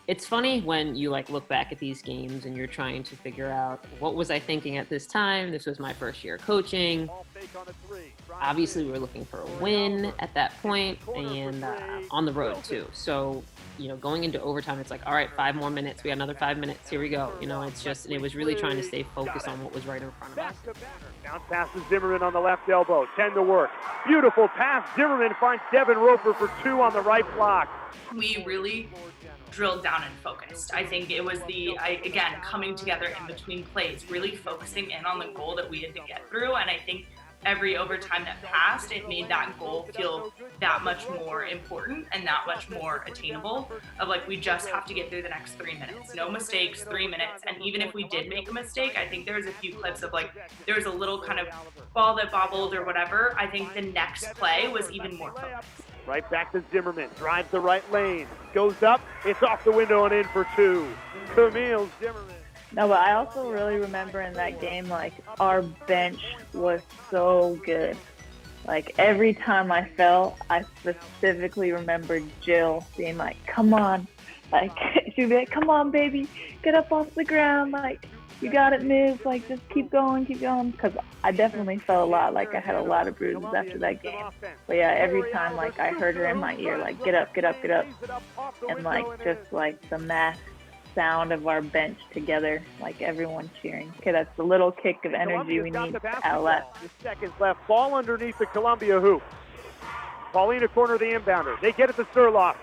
It's funny when you like look back at these games and you're trying to figure out what was I thinking at this time. This was my first year coaching. Obviously, we were looking for a win at that point and on the road too. So, going into overtime, it's like, all right, 5 more minutes. We got another 5 minutes. Here we go. It was really trying to stay focused on what was right in front of us. Bounce pass to Zimmerman on the left elbow. 10 to work. Beautiful pass. Zimmerman finds Devon Roeper for 2 on the right block. We really drilled down and focused. I think it was again, coming together in between plays, really focusing in on the goal that we had to get through. And I think every overtime that passed, it made that goal feel that much more important and that much more attainable of like, we just have to get through the next 3 minutes. No mistakes, 3 minutes. And even if we did make a mistake, I think there was a few clips of like, there was a little kind of ball that bobbled or whatever. I think the next play was even more focused. Right back to Zimmerman, drives the right lane, goes up, it's off the window and in for 2. Camille Zimmerman. No, but I also really remember in that game, like, our bench was so good. Like, every time I fell, I specifically remembered Jill being like, come on. Like, she'd be like, come on, baby, get up off the ground. Like, you got it, Miz. Like, just keep going. Because I definitely felt a lot. Like, I had a lot of bruises after that game. But yeah, every time, like, I heard her in my ear, like, get up, get up, get up. And, like, just, like, the mass sound of our bench together, like, everyone cheering. Okay, that's the little kick of energy we need at left. Seconds left. Ball underneath the Columbia hoop. Paulina corner the inbounder. They get it to Surloff.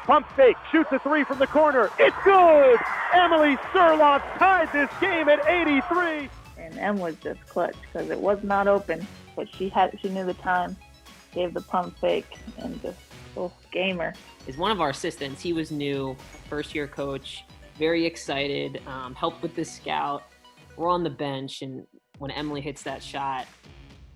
Pump fake, shoots a 3 from the corner. It's good! Emily Surloff tied this game at 83. And Em was just clutch because it was not open, but she knew the time, gave the pump fake, and just gamer. Is one of our assistants. He was new, first year coach, very excited, helped with the scout. We're on the bench, and when Emily hits that shot,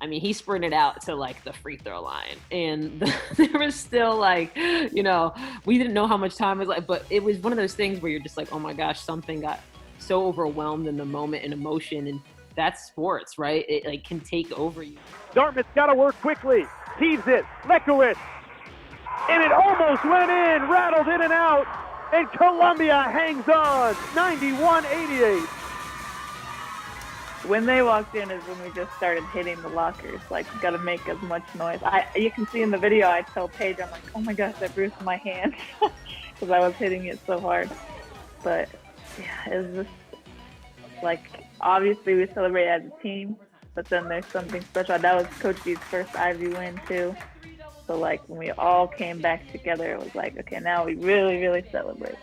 I mean, he sprinted out to like the free throw line, and there was still like, we didn't know how much time was like, but it was one of those things where you're just like, oh my gosh, something got so overwhelmed in the moment and emotion, and that's sports, right? It like can take over you. Dartmouth's got to work quickly. Heaves it, Lekowitz, and it almost went in, rattled in and out, and Columbia hangs on, 91-88. When they walked in is when we just started hitting the lockers. Like, got to make as much noise. You can see in the video, I tell Paige, I'm like, oh my gosh, I bruised my hand because I was hitting it so hard. But yeah, it was just like, obviously we celebrate as a team, but then there's something special. That was Coach G's first Ivy win too. So like when we all came back together, it was like, okay, now we really, really celebrate.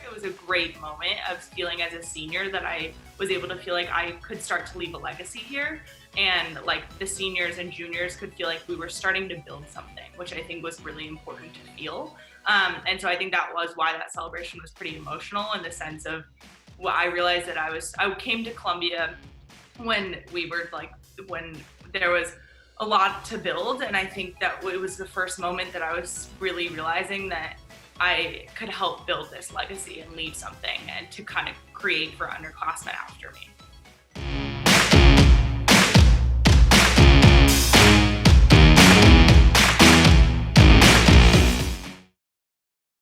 It was a great moment of feeling as a senior that I was able to feel like I could start to leave a legacy here, and like the seniors and juniors could feel like we were starting to build something, which I think was really important to feel. And so I think that was why that celebration was pretty emotional, in the sense of what I realized that I came to Columbia when there was a lot to build, and I think that it was the first moment that I was really realizing that I could help build this legacy and leave something and to kind of create for underclassmen after me.